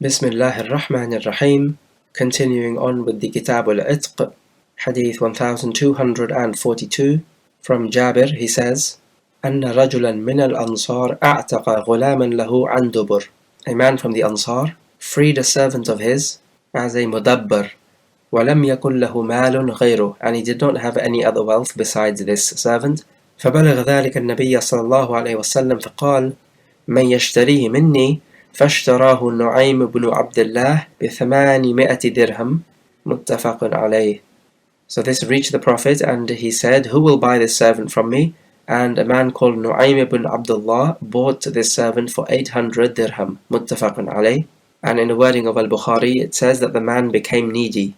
Bismillahir Rahmanir Rahim. Continuing on with the Kitab al-Itq, Hadith 1242. From Jabir, he says, أن رجلا من الأنصار أعتق غلاما له عن دبر. A man from the Ansar freed a servant of his as a mudabbar. ولم يكن له مال غيره, and he did not have any other wealth besides this servant. فبلغ ذلك النبي صلى الله عليه وسلم فقال من يشتريه مني فاشتراه النعيم بن عبد الله ب800 درهم متفق عليه. So this reached the Prophet, and he said, who will buy this servant from me? And a man called Nu'aym ibn Abdullah bought this servant for 800 dirham muttafaqun alayh. And in the wording of Al-Bukhari, it says that the man became needy.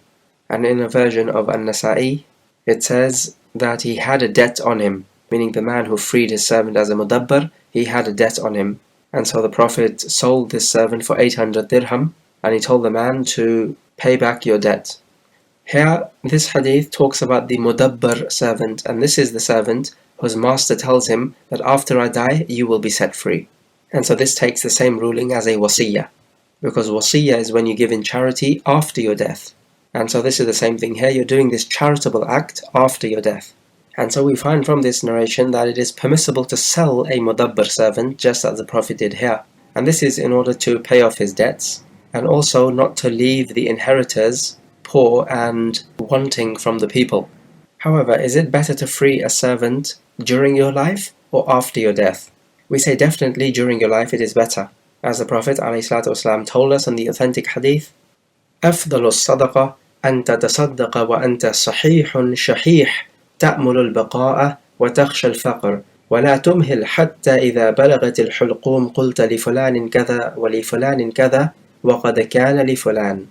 And in a version of An-Nasa'i, it says that he had a debt on him, meaning the man who freed his servant as a mudabbar, he had a debt on him. And so the Prophet sold this servant for 800 dirham, and he told the man to pay back your debt. Here, this hadith talks about the mudabbar servant, and this is the servant whose master tells him that after I die, you will be set free. And so this takes the same ruling as a wasiyah, because wasiyah is when you give in charity after your death. And so this is the same thing here, you're doing this charitable act after your death. And so we find from this narration that it is permissible to sell a mudabbar servant, just as the Prophet did here. And this is in order to pay off his debts, and also not to leave the inheritors poor and wanting from the people. However, is it better to free a servant during your life or after your death? We say definitely during your life it is better. As the Prophet ﷺ told us in the authentic hadith, أفضل الصدقة أن تتصدق وأنت صحيح شحيح تأمل البقاء وتخشى الفقر ولا تمهل حتى إذا بلغت الحلقوم قلت لفلان كذا ولفلان كذا وقد كان لفلان.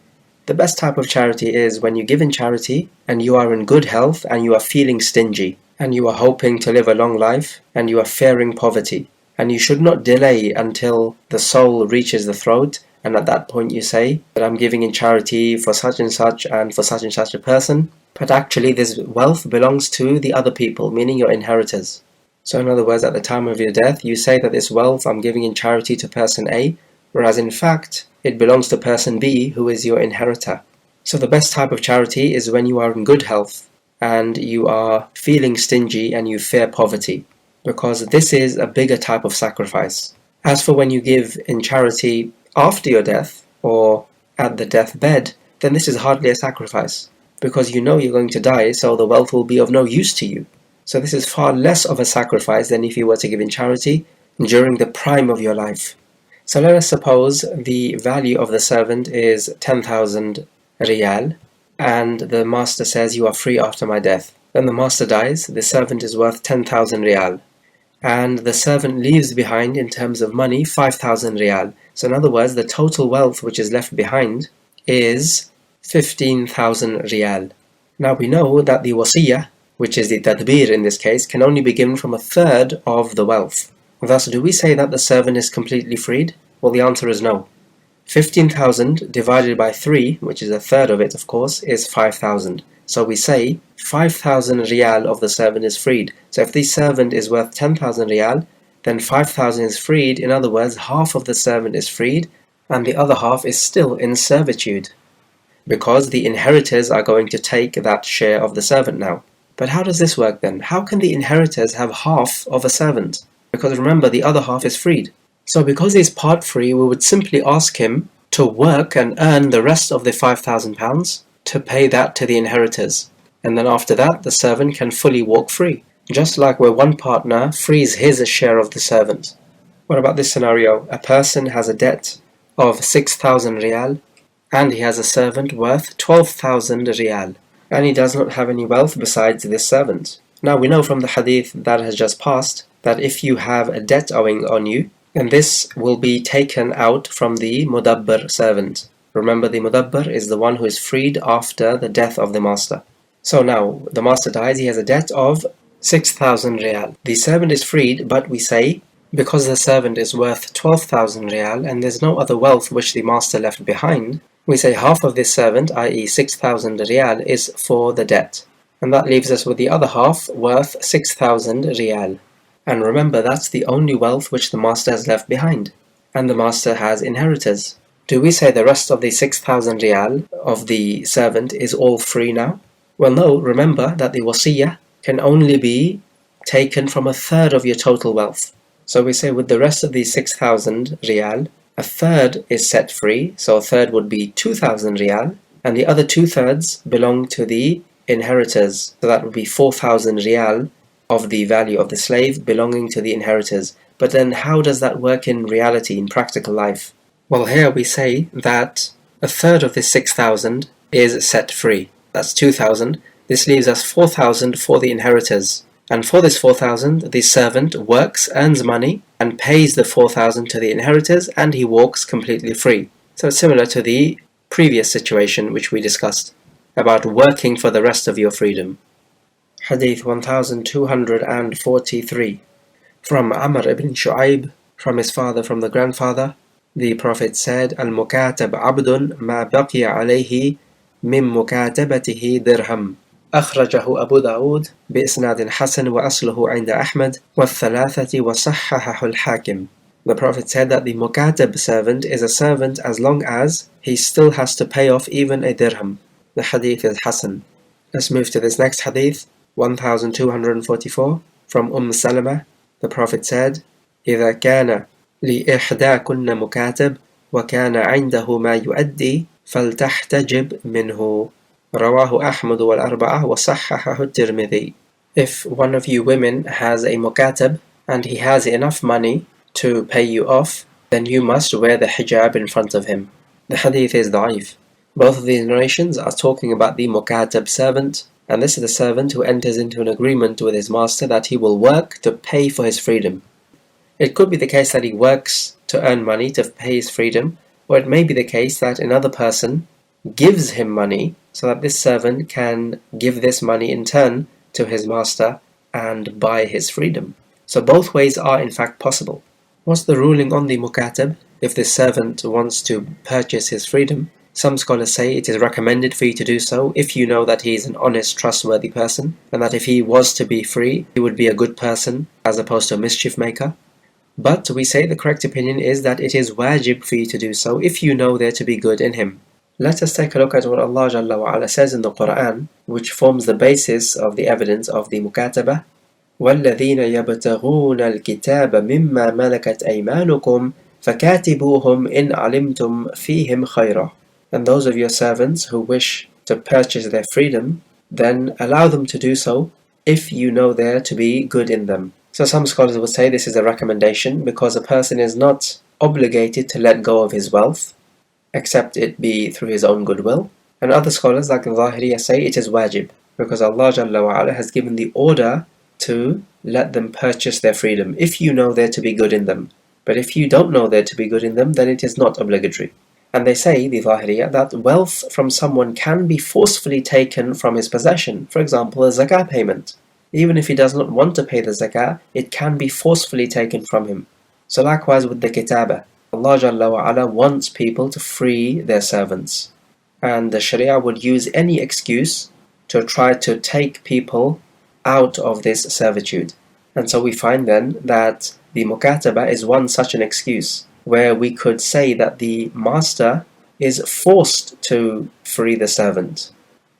The best type of charity is when you give in charity and you are in good health and you are feeling stingy and you are hoping to live a long life and you are fearing poverty. And you should not delay until the soul reaches the throat, and at that point you say that I'm giving in charity for such and such a person, but actually this wealth belongs to the other people, meaning your inheritors. So in other words, at the time of your death, you say that this wealth I'm giving in charity to person A, whereas in fact, it belongs to person B, who is your inheritor. So the best type of charity is when you are in good health and you are feeling stingy and you fear poverty, because this is a bigger type of sacrifice. As for when you give in charity after your death or at the deathbed, then this is hardly a sacrifice, because you know you're going to die, so the wealth will be of no use to you. So this is far less of a sacrifice than if you were to give in charity during the prime of your life. So let us suppose the value of the servant is 10,000 riyaal, and the master says you are free after my death. Then the master dies, the servant is worth 10,000 riyaal, and the servant leaves behind in terms of money 5,000 riyaal. So in other words, the total wealth which is left behind is 15,000 riyaal. Now we know that the wasiyah, which is the Tadbeer in this case, can only be given from a third of the wealth. Thus, do we say that the servant is completely freed? Well, the answer is no. 15,000 divided by 3, which is a third of it, of course, is 5,000. So we say 5,000 riyaal of the servant is freed. So if the servant is worth 10,000 riyaal, then 5,000 is freed. In other words, half of the servant is freed, and the other half is still in servitude, because the inheritors are going to take that share of the servant now. But how does this work then? How can the inheritors have half of a servant? Because remember, the other half is freed. So because he's part free, we would simply ask him to work and earn the rest of the £5,000 to pay that to the inheritors. And then after that, the servant can fully walk free, just like where one partner frees his share of the servant. What about this scenario? A person has a debt of 6,000 riyaal, and he has a servant worth 12,000 riyaal, and he does not have any wealth besides this servant. Now we know from the hadith that has just passed that if you have a debt owing on you, then this will be taken out from the mudabbar servant. Remember, the mudabbar is the one who is freed after the death of the master. So now the master dies, he has a debt of 6,000 riyaal. The servant is freed, but we say because the servant is worth 12,000 riyaal and there's no other wealth which the master left behind, we say half of this servant, i.e. 6,000 riyaal, is for the debt. And that leaves us with the other half worth 6,000 riyaal. And remember, that's the only wealth which the master has left behind. And the master has inheritors. do we say the rest of the 6,000 rial of the servant is all free now? Well, no. Remember that the wasiyah can only be taken from a third of your total wealth. So we say with the rest of the 6,000 rial, a third is set free, so a third would be 2,000 rial, and the other 2/3 belong to the inheritors. So that would be 4,000 rial of the value of the slave belonging to the inheritors. But then how does that work in reality, in practical life? Well, here we say that a third of this 6,000 is set free. That's 2,000. This leaves us 4,000 for the inheritors. And for this 4,000, the servant works, earns money, and pays the 4,000 to the inheritors, and he walks completely free. So it's similar to the previous situation which we discussed about working for the rest of your freedom. Hadith 1243. From Amr ibn Shu'aib, from his father, from the grandfather, the Prophet said, Al-Mukaatab abdun ma baqiya alayhi min mukaatabatihi dirham. أخرجه أبو داود بإسناد حسن وأصله عند أحمد والثلاثة وصححه الحاكم. The Prophet said that the Mukateb servant is a servant as long as he still has to pay off even a dirham. The hadith is Hasan. Let's move to this next hadith, 1244, from Salama. The Prophet said, إذا كان لإحداكن مكاتب وكان عنده ما يؤدي فلتحتجب منه. رواه أحمد والأربعة وصححه الترمذي. If one of you women has a mukaatab and he has enough money to pay you off, then you must wear the hijab in front of him. The hadith is da'if. Both of these narrations are talking about the mukaatab servant, and this is the servant who enters into an agreement with his master that he will work to pay for his freedom. It could be the case that he works to earn money to pay his freedom, or it may be the case that another person gives him money so that this servant can give this money in turn to his master and buy his freedom. So both ways are in fact possible. What's the ruling on the mukaatab if this servant wants to purchase his freedom? Some scholars say it is recommended for you to do so if you know that he is an honest, trustworthy person, and that if he was to be free, he would be a good person as opposed to a mischief maker. But we say the correct opinion is that it is wajib for you to do so if you know there to be good in him. Let us take a look at what Allah Jalla wa Ala says in the Quran, which forms the basis of the evidence of the mukaatabah. وَالَّذِينَ يَبْتَغُونَ الْكِتَابَ مِمَّا مَلَكَتْ أَيْمَانُكُمْ فَكَاتِبُوهُمْ إِنْ عَلِمْتُمْ فِيهِمْ خَيْرًا. And those of your servants who wish to purchase their freedom, then allow them to do so if you know there to be good in them. So some scholars would say this is a recommendation because a person is not obligated to let go of his wealth, except it be through his own goodwill. And other scholars like Zahiriyya say it is wajib, because Allah Jalla wa Ala has given the order to let them purchase their freedom if you know there to be good in them. But if you don't know there to be good in them, then it is not obligatory. And they say, the Zahiriyya, that wealth from someone can be forcefully taken from his possession. For example, a zakah payment. Even if he does not want to pay the zakah, it can be forcefully taken from him. So likewise with the kitabah. Allah Jalla wa Ala wants people to free their servants. And the Sharia would use any excuse to try to take people out of this servitude. And so we find then that the mukaatabah is one such an excuse, where we could say that the master is forced to free the servant,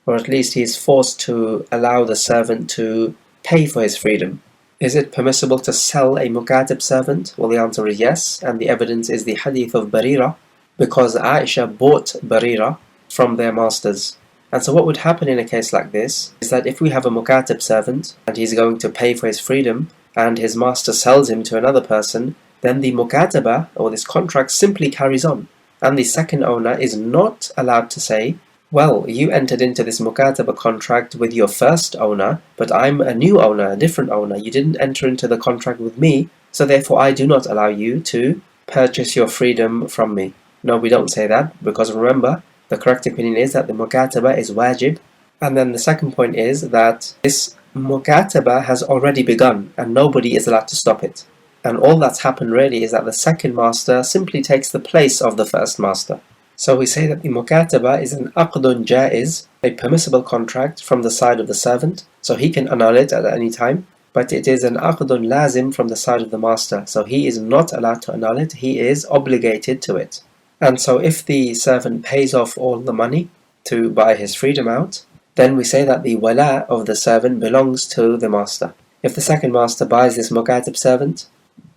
or at least he is forced to allow the servant to pay for his freedom. Is it permissible to sell a mukaatab servant? Well, the answer is yes, and the evidence is the hadith of Barira, because Aisha bought Barira from their masters. And so what would happen in a case like this is that if we have a mukaatab servant and he's going to pay for his freedom and his master sells him to another person, then the mukaatabah, or this contract, simply carries on. And the second owner is not allowed to say, well, you entered into this mukaatabah contract with your first owner, but I'm a new owner, a different owner. You didn't enter into the contract with me, so therefore I do not allow you to purchase your freedom from me. No, we don't say that, because remember, the correct opinion is that the mukaatabah is wajib. And then the second point is that this mukaatabah has already begun, and nobody is allowed to stop it. And all that's happened really is that the second master simply takes the place of the first master. So we say that the mukaatabah is an aqdun jaiz, a permissible contract from the side of the servant, so he can annul it at any time, but it is an aqdun lazim from the side of the master, so he is not allowed to annul it, he is obligated to it. And so if the servant pays off all the money to buy his freedom out, then we say that the wala of the servant belongs to the master. If the second master buys this Mukateb servant,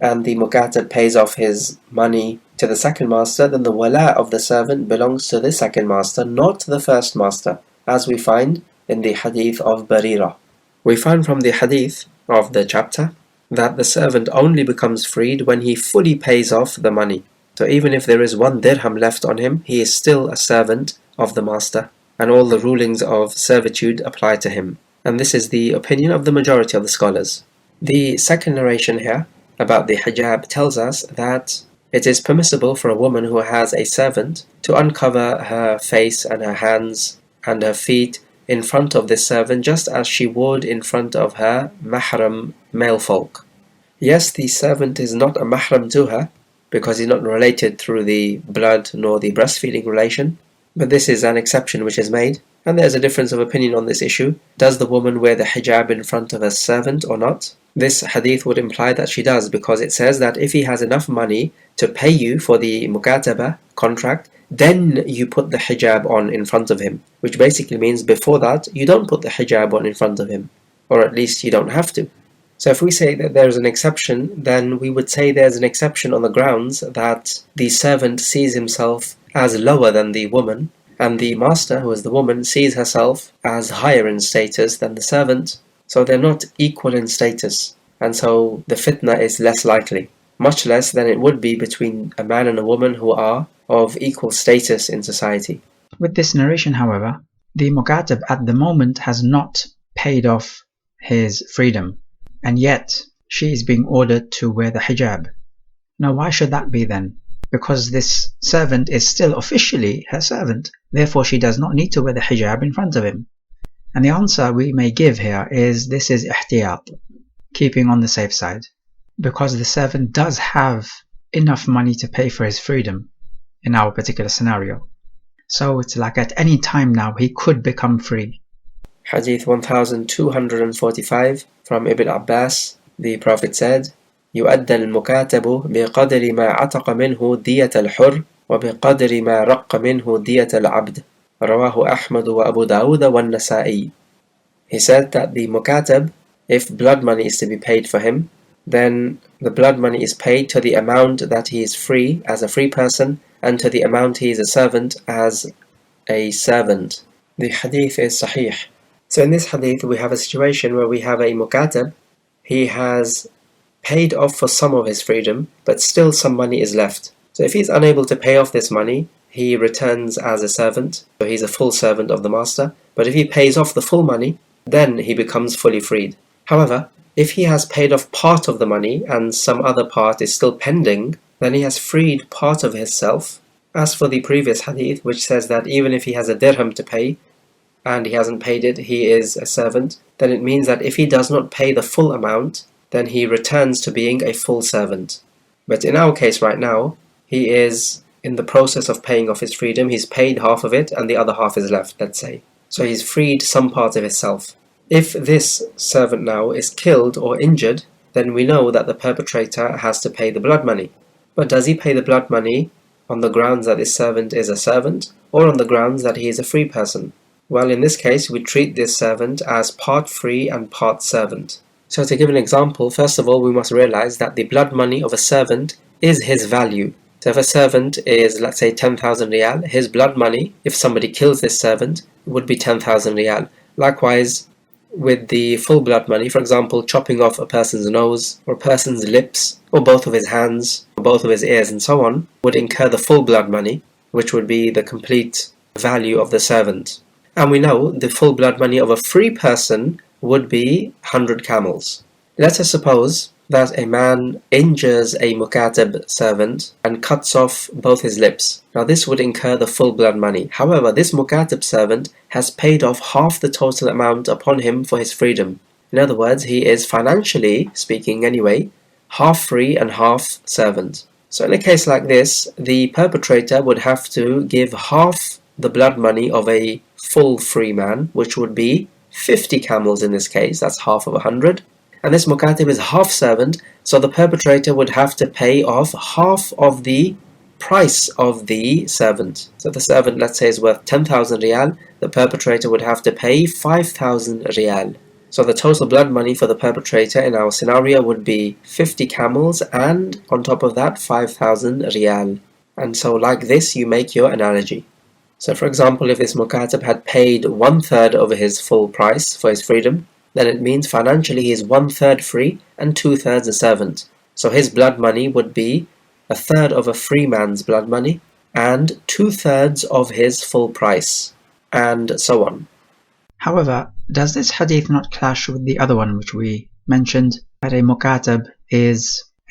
and the Mukateb pays off his money to the second master, then the wala of the servant belongs to the second master, not the first master, as we find in the hadith of Barira. We find from the hadith of the chapter that the servant only becomes freed when he fully pays off the money. So even if there is 1 dirham left on him, he is still a servant of the master, and all the rulings of servitude apply to him. And this is the opinion of the majority of the scholars. The second narration here about the hijab tells us that it is permissible for a woman who has a servant to uncover her face and her hands and her feet in front of this servant, just as she would in front of her mahram male folk. Yes, the servant is not a mahram to her, because he's not related through the blood nor the breastfeeding relation, but this is an exception which is made, and there's a difference of opinion on this issue. Does the woman wear the hijab in front of a servant or not? This hadith would imply that she does, because it says that if he has enough money to pay you for the mukaatabah contract, then you put the hijab on in front of him, which basically means before that you don't put the hijab on in front of him, or at least you don't have to. So if we say that there's an exception, then we would say there's an exception on the grounds that the servant sees himself as lower than the woman, and the master, who is the woman, sees herself as higher in status than the servant. So they're not equal in status, and so the fitna is less likely, much less than it would be between a man and a woman who are of equal status in society. With this narration, however, the Mukateb at the moment has not paid off his freedom, and yet she is being ordered to wear the hijab. Now why should that be then? Because this servant is still officially her servant, therefore she does not need to wear the hijab in front of him. And the answer we may give here is this is ihtiyat, keeping on the safe side, because the servant does have enough money to pay for his freedom in our particular scenario. So it's like at any time now he could become free. Hadith 1245 from Ibn Abbas, the Prophet said, يُؤَدَّى الْمُكَاتَبُ بِقَدْرِ مَا عَتَقَ مِنْهُ دِيَةَ الْحُرِّ وَبِقَدْرِ مَا رَقَّ مِنْهُ دِيَةَ الْعَبْدِ رواه أحمد وأبو داود والنسائي. He said that the Mukateb, if blood money is to be paid for him, then the blood money is paid to the amount that he is free as a free person, and to the amount he is a servant as a servant. The hadith is sahih. So in this hadith we have a situation where we have a Mukateb. He has paid off for some of his freedom, but still some money is left. So if he's unable to pay off this money, he returns as a servant, so he's a full servant of the master. But if he pays off the full money, then he becomes fully freed. However, if he has paid off part of the money and some other part is still pending, then he has freed part of himself. As for the previous hadith, which says that even if he has a dirham to pay and he hasn't paid it, he is a servant, then it means that if he does not pay the full amount, then he returns to being a full servant. But in our case right now, he is in the process of paying off his freedom. He's paid half of it and the other half is left, let's say. So he's freed some part of himself. If this servant now is killed or injured, then we know that the perpetrator has to pay the blood money. But does he pay the blood money on the grounds that this servant is a servant, or on the grounds that he is a free person? Well, in this case, we treat this servant as part free and part servant. So to give an example, first of all, we must realize that the blood money of a servant is his value. So if a servant is, let's say, 10,000 riyaal, his blood money, if somebody kills this servant, would be 10,000 riyaal. Likewise, with the full blood money, for example, chopping off a person's nose, or a person's lips, or both of his hands, or both of his ears, and so on, would incur the full blood money, which would be the complete value of the servant. And we know the full blood money of a free person would be 100 camels. Let us suppose that a man injures a Mukateb servant and cuts off both his lips. Now this would incur the full blood money. However, this Mukateb servant has paid off half the total amount upon him for his freedom. In other words, he is financially speaking anyway, half free and half servant. So in a case like this, the perpetrator would have to give half the blood money of a full free man, which would be 50 camels in this case, that's half of 100. And this Mukateb is half servant, so the perpetrator would have to pay off half of the price of the servant. So the servant, let's say, is worth 10,000 riyaal, the perpetrator would have to pay 5,000 riyaal. So the total blood money for the perpetrator in our scenario would be 50 camels and on top of that 5,000 riyaal. And so like this you make your analogy. So for example, if this Mukateb had paid 1/3 of his full price for his freedom, then it means financially he is 1/3 free and 2/3 a servant. So his blood money would be 1/3 of a free man's blood money and 2/3 of his full price, and so on. However, does this hadith not clash with the other one which we mentioned, that a Mukateb is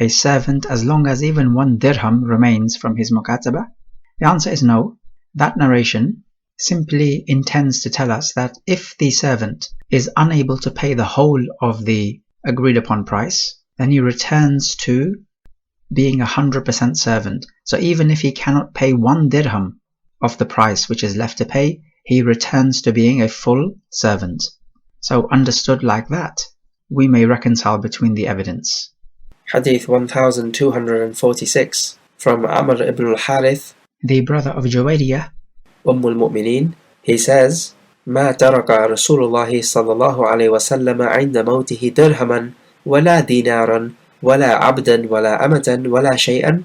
a servant as long as even 1 dirham remains from his Mukaatabah? The answer is no. That narration simply intends to tell us that if the servant is unable to pay the whole of the agreed upon price, then he returns to being 100% servant. So even if he cannot pay 1 dirham of the price which is left to pay, he returns to being a full servant. So understood like that, we may reconcile between the evidence. Hadith 1246 from Amr ibn al-Harith, the brother of Juwayriyah, al-Mu'mineen, he says, ما ترك رسول الله صلى الله عليه وسلم عند موته درهما ولا دينارا ولا عبدا ولا أمة ولا شيئا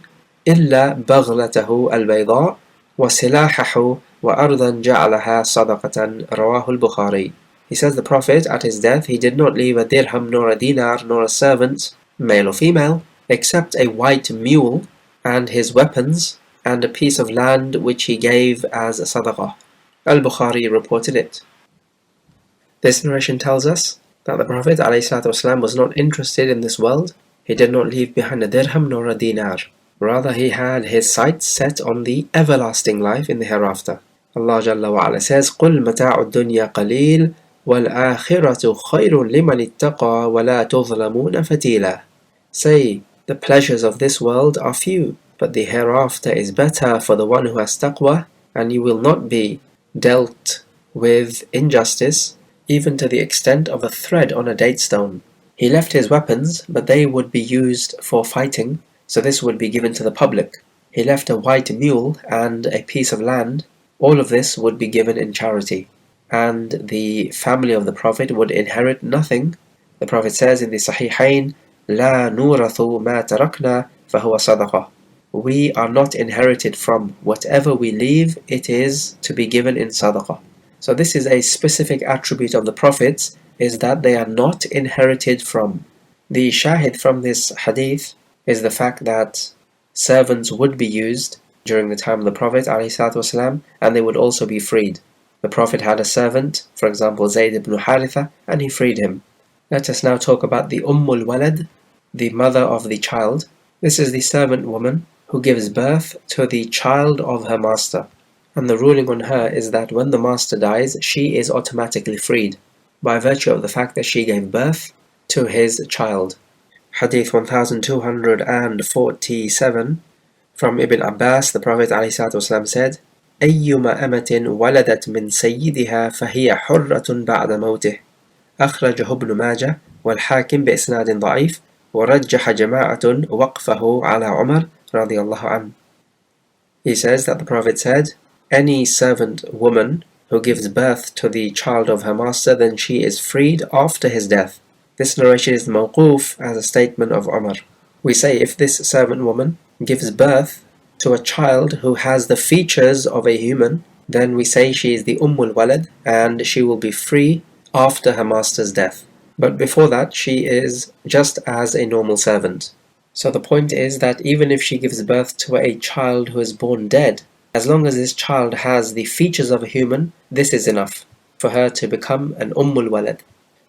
إلا بغلته البيضاء وسلاحه وأرضا جعلها صدقة رواه البخاري. He says the Prophet at his death, he did not leave a dirham nor a dinar nor a servant, male or female, except a white mule and his weapons and a piece of land which he gave as a sadaqah. Al-Bukhari reported it. This narration tells us that the Prophet ﷺ was not interested in this world. He did not leave behind a dirham nor a dinar. Rather, he had his sights set on the everlasting life in the hereafter. Allah Jalla wa Ala says, قُلْ مَتَاعُ الدُّنْيَا قَلِيلٌ وَالْآخِرَةُ خَيْرٌ لِمَنِ اتَّقَى وَلَا تُظْلَمُونَ فَتِيلًا. Say, the pleasures of this world are few, but the hereafter is better for the one who has taqwa, and you will not be dealt with injustice, even to the extent of a thread on a date stone. He left his weapons, but they would be used for fighting, so this would be given to the public. He left a white mule and a piece of land. All of this would be given in charity, and the family of the Prophet would inherit nothing. The Prophet says in the Sahihain, لا نورث ما تركنا فهو صدقة. We are not inherited from. Whatever we leave, it is to be given in sadaqah. So this is a specific attribute of the Prophets, is that they are not inherited from. The shahid from this hadith is the fact that servants would be used during the time of the Prophet ﷺ, and they would also be freed. The Prophet had a servant, for example Zayd ibn Haritha, and he freed him. Let us now talk about the Walad, the mother of the child. This is the servant woman who gives birth to the child of her master. And the ruling on her is that when the master dies, she is automatically freed, by virtue of the fact that she gave birth to his child. Hadith 1247 from Ibn Abbas, the Prophet ﷺ said, أيما أمة ولدت من سيدها فهي حرة بعد موته. أخرجه ابن ماجه والحاكم بإسناد ضعيف ورجح جماعة وقفه على عمر رضي الله عنه. He says that the Prophet said, any servant woman who gives birth to the child of her master, then she is freed after his death. This narration is mawquf as a statement of Umar. We say if this servant woman gives birth to a child who has the features of a human, then we say she is the Walad and she will be free after her master's death. But before that, she is just as a normal servant. So the point is that even if she gives birth to a child who is born dead, as long as this child has the features of a human, this is enough for her to become an Walad.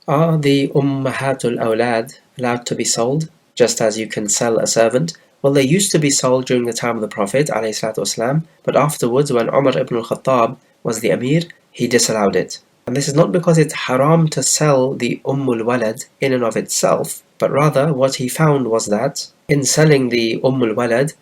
Are the Ummahatul Awlad allowed to be sold, just as you can sell a servant? Well, they used to be sold during the time of the Prophet ﷺ, but afterwards when Umar ibn al-Khattab was the Amir, he disallowed it. And this is not because it's haram to sell the Walad in and of itself, but rather what he found was that in selling the Walad,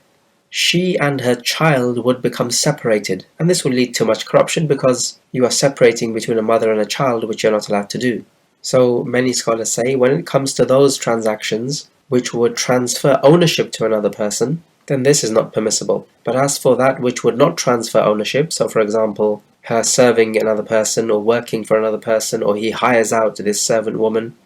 she and her child would become separated, and this would lead to much corruption because you are separating between a mother and a child, which you're not allowed to do. So many scholars say when it comes to those transactions which would transfer ownership to another person, then this is not permissible. But as for that which would not transfer ownership, so for example, her serving another person or working for another person, or he hires out this servant woman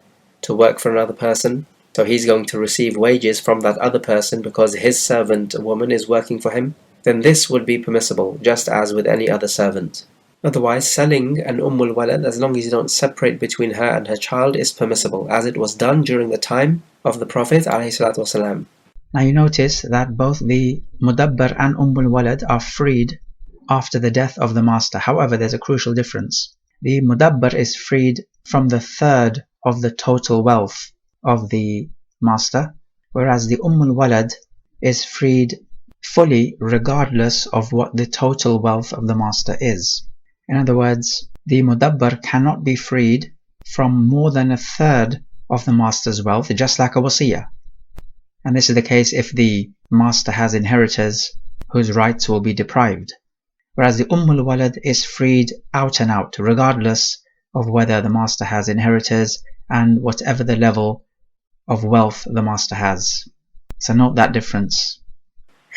to work for another person, so he's going to receive wages from that other person because his servant woman is working for him, then this would be permissible, just as with any other servant. Otherwise, selling an walad, as long as you don't separate between her and her child, is permissible, as it was done during the time of the Prophet ﷺ. Now you notice that both the mudabbar and walad are freed after the death of the master. However, there's a crucial difference. The mudabbar is freed from the third of the total wealth of the master, whereas the walad is freed fully regardless of what the total wealth of the master is. In other words, the mudabbar cannot be freed from more than a third of the master's wealth, just like a wasiyah. And this is the case if the master has inheritors whose rights will be deprived. Whereas the walad is freed out and out, regardless of whether the master has inheritors and whatever the level of wealth the master has. So note that difference.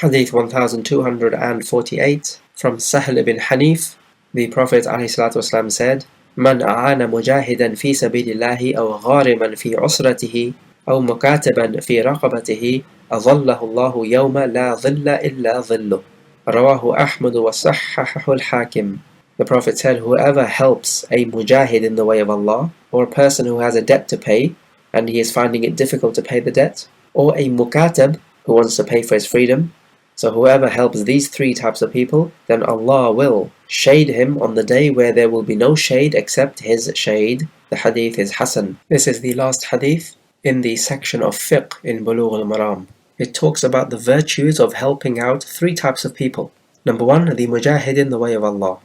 Hadith 1248 from Sahl ibn Hanif. The Prophet ﷺ said, "Man a'ana mujahidan fi sabilillahi aw ghariman fi usratihi aw mukataban fi raqabatihi adallahu Allahu yawma la dhilla illa dhilluh." Rawahu Ahmad wa sahhahahu al-Hakim. The Prophet said, whoever helps a mujahid in the way of Allah, or a person who has a debt to pay and he is finding it difficult to pay the debt, or a mukaatab who wants to pay for his freedom, so whoever helps these three types of people, then Allah will shade him on the day where there will be no shade except his shade. The hadith is Hasan. This is the last hadith in the section of fiqh in Bulugh al-Maram. It talks about the virtues of helping out three types of people. Number one, the mujahid in the way of Allah.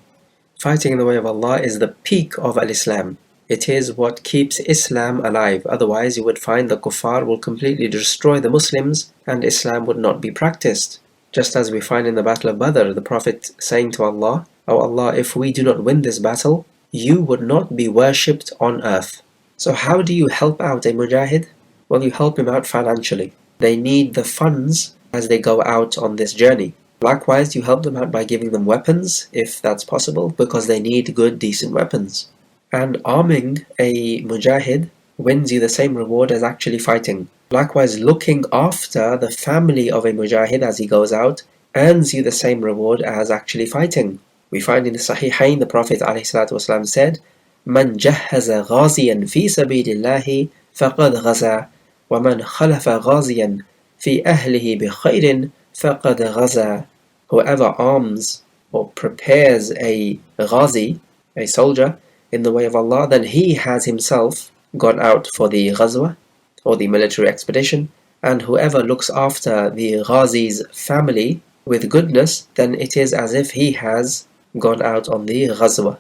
Fighting in the way of Allah is the peak of al-Islam. It is what keeps Islam alive. Otherwise, you would find the kuffar will completely destroy the Muslims and Islam would not be practiced. Just as we find in the Battle of Badr, the Prophet saying to Allah, "O Allah, if we do not win this battle, you would not be worshipped on earth." So how do you help out a mujahid? Well, you help him out financially. They need the funds as they go out on this journey. Likewise, you help them out by giving them weapons, if that's possible, because they need good, decent weapons. And arming a mujahid wins you the same reward as actually fighting. Likewise, looking after the family of a mujahid as he goes out earns you the same reward as actually fighting. We find in the Sahihain the Prophet ﷺ said, "Man jahhaza ghaziyan fi sabilillahi faqad ghaza, wa man khalafa ghaziyan fi ahlihi bi khairin faqad ghaza." Whoever arms or prepares a ghazi, a soldier, in the way of Allah, then he has himself gone out for the ghazwa, or the military expedition, and whoever looks after the ghazi's family with goodness, then it is as if he has gone out on the ghazwa.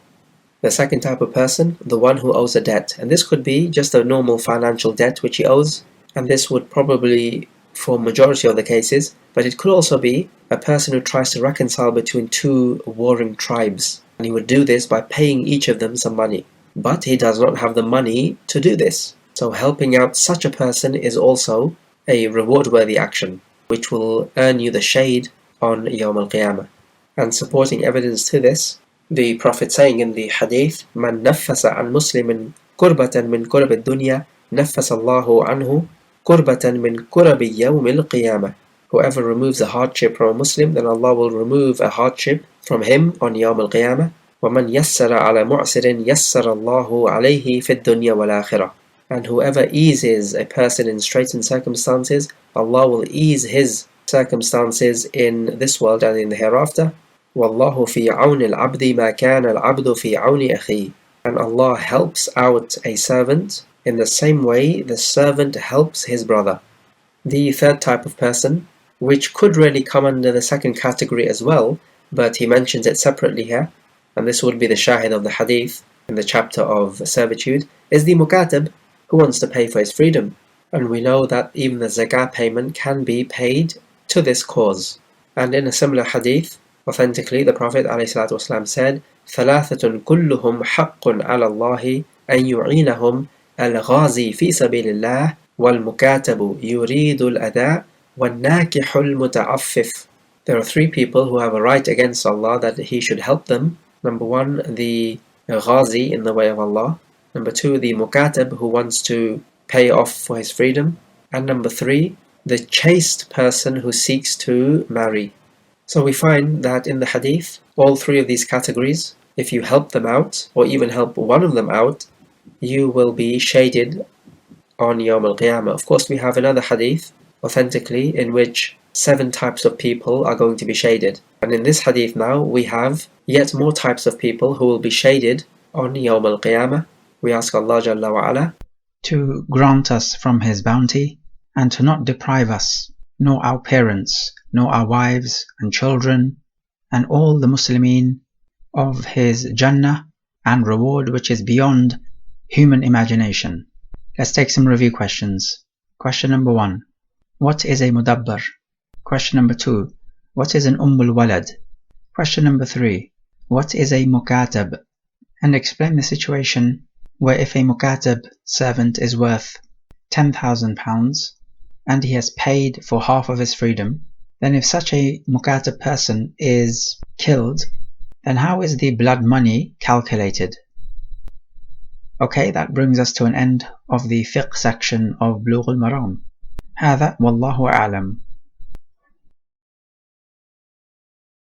The second type of person, the one who owes a debt, and this could be just a normal financial debt which he owes, and this would probably for majority of the cases, but it could also be a person who tries to reconcile between two warring tribes, and he would do this by paying each of them some money, but he does not have the money to do this. So helping out such a person is also a reward-worthy action, which will earn you the shade on Yawm al-Qiyamah. And supporting evidence to this, the Prophet saying in the hadith, "Man naffasa an muslimin kurbatan min kurab ad-dunya, naffasa Allahu anhu kurbatan min kurab yawm al-Qiyamah." Whoever removes a hardship from a Muslim, then Allah will remove a hardship from him on Yawm al-Qiyamah. وَمَنْ يَسَّرَ عَلَى مُعْسِرٍ يَسَّرَ اللَّهُ عَلَيْهِ فِي الدُّنْيَا وَالْآخِرَةِ. And whoever eases a person in straitened circumstances, Allah will ease his circumstances in this world and in the hereafter. وَاللَّهُ فِي عَوْنِ الْعَبْدِ مَا كَانَ الْعَبْدُ فِي عَوْنِ أَخِيهِ. And Allah helps out a servant in the same way the servant helps his brother. The third type of person, which could really come under the second category as well, but he mentions it separately here, and this would be the shahid of the hadith in the chapter of servitude, is the Mukateb, who wants to pay for his freedom. And we know that even the zakah payment can be paid to this cause. And in a similar hadith, authentically, the Prophet ﷺ said, ثَلَاثَةٌ كُلُّهُمْ حَقٌّ عَلَى اللَّهِ أَن يُعِينَهُمْ الْغَازِي فِي سَبِيلِ اللَّهِ وَالْمُكَاتَبُ يُرِيدُ الْأَدَاءَ وَالنَّاكِحُ الْمُتَعَفِّفِ. There are three people who have a right against Allah that He should help them. Number one, the ghazi in the way of Allah. Number two, the Mukateb who wants to pay off for his freedom. And number three, the chaste person who seeks to marry. So we find that in the hadith, all three of these categories, if you help them out, or even help one of them out, you will be shaded on Yawm al-Qiyamah. Of course, we have another hadith, authentically, in which 7 types of people are going to be shaded. And in this hadith now, we have yet more types of people who will be shaded on Yawm al-Qiyamah. We ask Allah Jalla wa Ala to grant us from His bounty, and to not deprive us, nor our parents, nor our wives and children, and all the Muslimin, of His Jannah and reward which is beyond human imagination. Let's take some review questions. Question number 1. What is a mudabbar? Question number 2. What is an walad? Question number 3. What is a mukaatab? And explain the situation where if a mukaatab servant is worth £10,000 and he has paid for half of his freedom, then if such a mukaatab person is killed, then how is the blood money calculated? Okay, that brings us to an end of the fiqh section of Bulugh al-Maram. هذا والله أعلم.